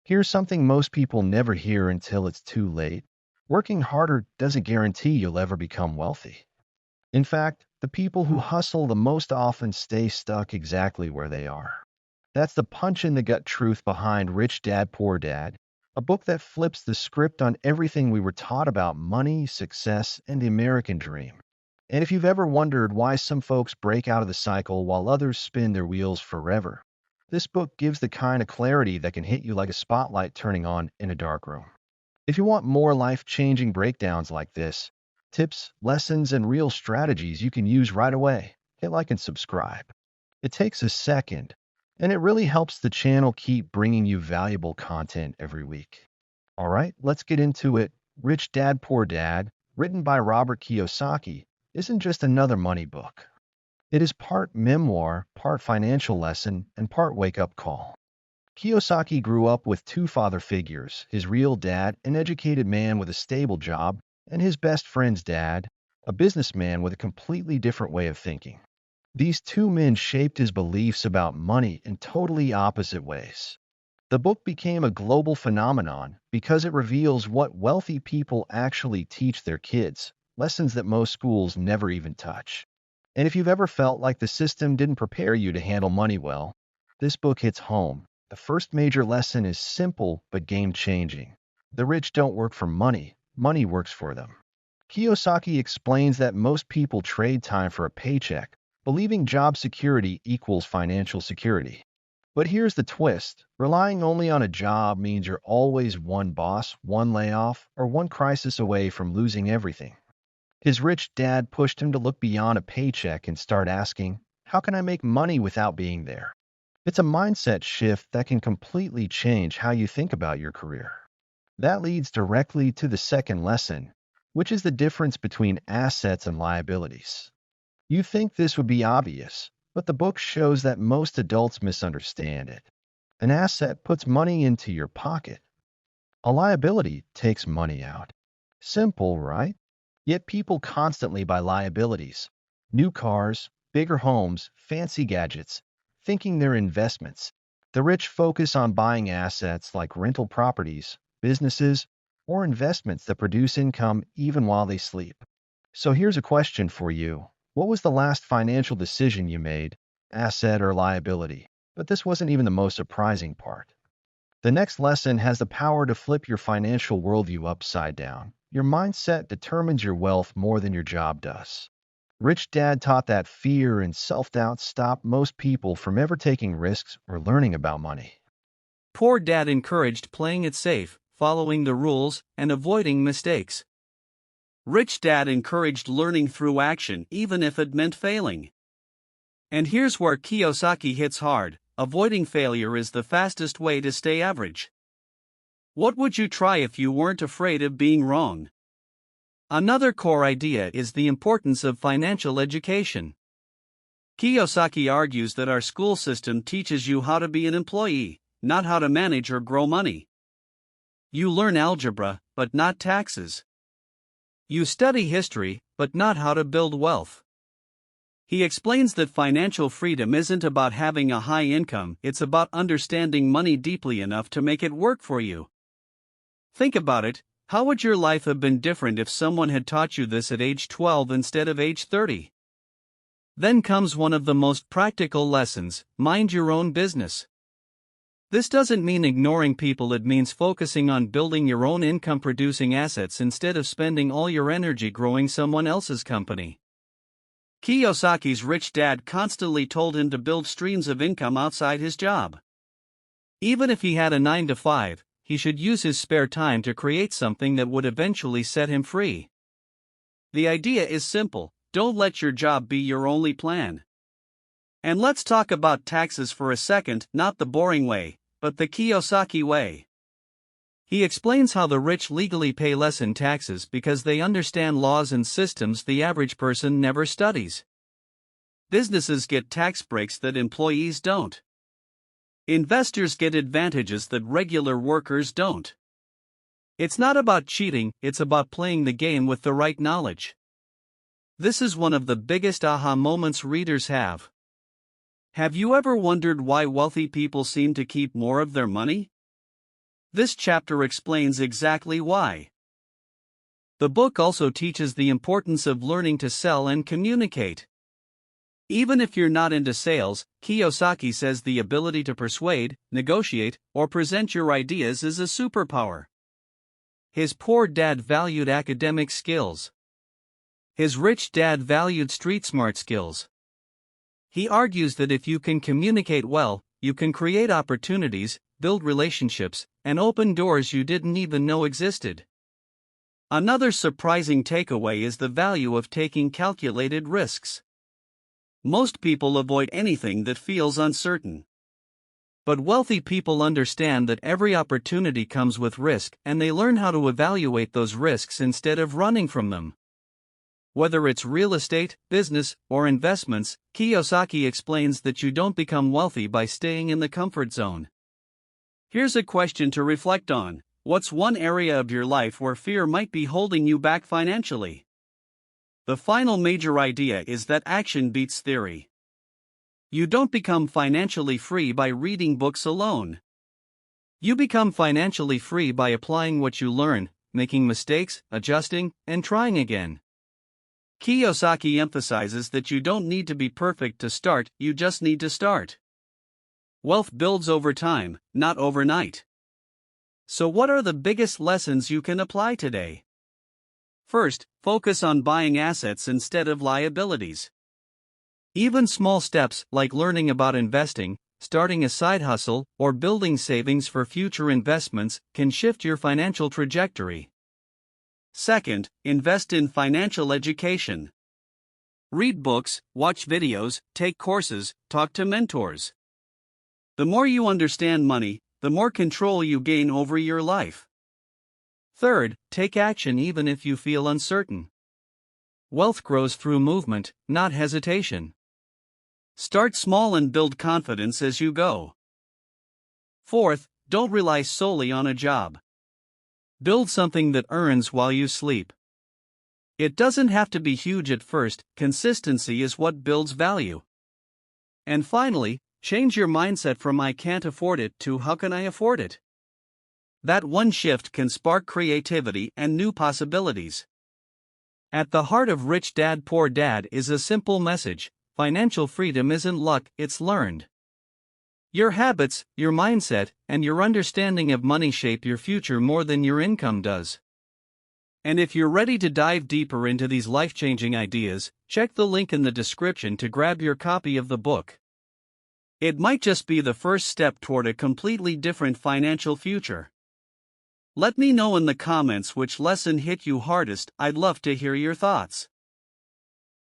Here's something most people never hear until it's too late. Working harder doesn't guarantee you'll ever become wealthy. In fact, the people who hustle the most often stay stuck exactly where they are. That's the punch in the gut truth behind Rich Dad Poor Dad, a book that flips the script on everything we were taught about money, success, and the American dream. And if you've ever wondered why some folks break out of the cycle while others spin their wheels forever, this book gives the kind of clarity that can hit you like a spotlight turning on in a dark room. If you want more life-changing breakdowns like this, tips, lessons, and real strategies you can use right away, hit like and subscribe. It takes a second, and it really helps the channel keep bringing you valuable content every week. All right, let's get into it. Rich Dad Poor Dad, written by Robert Kiyosaki, isn't just another money book. It is part memoir, part financial lesson, and part wake-up call. Kiyosaki grew up with two father figures, his real dad, an educated man with a stable job, and his best friend's dad, a businessman with a completely different way of thinking. These two men shaped his beliefs about money in totally opposite ways. The book became a global phenomenon because it reveals what wealthy people actually teach their kids, lessons that most schools never even touch. And if you've ever felt like the system didn't prepare you to handle money well, this book hits home. The first major lesson is simple but game-changing. The rich don't work for money, money works for them. Kiyosaki explains that most people trade time for a paycheck, believing job security equals financial security. But here's the twist. Relying only on a job means you're always one boss, one layoff, or one crisis away from losing everything. His rich dad pushed him to look beyond a paycheck and start asking, how can I make money without being there? It's a mindset shift that can completely change how you think about your career. That leads directly to the second lesson, which is the difference between assets and liabilities. You think this would be obvious, but the book shows that most adults misunderstand it. An asset puts money into your pocket. A liability takes money out. Simple, right? Yet people constantly buy liabilities. New cars, bigger homes, fancy gadgets, thinking they're investments. The rich focus on buying assets like rental properties, businesses, or investments that produce income even while they sleep. So here's a question for you. What was the last financial decision you made, asset or liability? But this wasn't even the most surprising part. The next lesson has the power to flip your financial worldview upside down. Your mindset determines your wealth more than your job does. Rich Dad taught that fear and self-doubt stop most people from ever taking risks or learning about money. Poor Dad encouraged playing it safe, following the rules, and avoiding mistakes. Rich Dad encouraged learning through action even if it meant failing. And here's where Kiyosaki hits hard: avoiding failure is the fastest way to stay average. What would you try if you weren't afraid of being wrong? Another core idea is the importance of financial education. Kiyosaki argues that our school system teaches you how to be an employee, not how to manage or grow money. You learn algebra, but not taxes. You study history, but not how to build wealth. He explains that financial freedom isn't about having a high income, it's about understanding money deeply enough to make it work for you. Think about it, how would your life have been different if someone had taught you this at age 12 instead of age 30? Then comes one of the most practical lessons: mind your own business. This doesn't mean ignoring people, it means focusing on building your own income-producing assets instead of spending all your energy growing someone else's company. Kiyosaki's rich dad constantly told him to build streams of income outside his job. Even if he had a 9-to-5, he should use his spare time to create something that would eventually set him free. The idea is simple: don't let your job be your only plan. And let's talk about taxes for a second, not the boring way, but the Kiyosaki way. He explains how the rich legally pay less in taxes because they understand laws and systems the average person never studies. Businesses get tax breaks that employees don't. Investors get advantages that regular workers don't. It's not about cheating, it's about playing the game with the right knowledge. This is one of the biggest aha moments readers have. Have you ever wondered why wealthy people seem to keep more of their money? This chapter explains exactly why. The book also teaches the importance of learning to sell and communicate. Even if you're not into sales, Kiyosaki says the ability to persuade, negotiate, or present your ideas is a superpower. His poor dad valued academic skills. His rich dad valued street-smart skills. He argues that if you can communicate well, you can create opportunities, build relationships, and open doors you didn't even know existed. Another surprising takeaway is the value of taking calculated risks. Most people avoid anything that feels uncertain. But wealthy people understand that every opportunity comes with risk, and they learn how to evaluate those risks instead of running from them. Whether it's real estate, business, or investments, Kiyosaki explains that you don't become wealthy by staying in the comfort zone. Here's a question to reflect on. What's one area of your life where fear might be holding you back financially? The final major idea is that action beats theory. You don't become financially free by reading books alone. You become financially free by applying what you learn, making mistakes, adjusting, and trying again. Kiyosaki emphasizes that you don't need to be perfect to start, you just need to start. Wealth builds over time, not overnight. So what are the biggest lessons you can apply today? First, focus on buying assets instead of liabilities. Even small steps like learning about investing, starting a side hustle, or building savings for future investments can shift your financial trajectory. Second, invest in financial education. Read books, watch videos, take courses, talk to mentors. The more you understand money, the more control you gain over your life. Third, take action even if you feel uncertain. Wealth grows through movement, not hesitation. Start small and build confidence as you go. Fourth, don't rely solely on a job. Build something that earns while you sleep. It doesn't have to be huge at first, consistency is what builds value. And finally, change your mindset from I can't afford it to how can I afford it? That one shift can spark creativity and new possibilities. At the heart of Rich Dad Poor Dad is a simple message: financial freedom isn't luck, it's learned. Your habits, your mindset, and your understanding of money shape your future more than your income does. And if you're ready to dive deeper into these life-changing ideas, check the link in the description to grab your copy of the book. It might just be the first step toward a completely different financial future. Let me know in the comments which lesson hit you hardest. I'd love to hear your thoughts.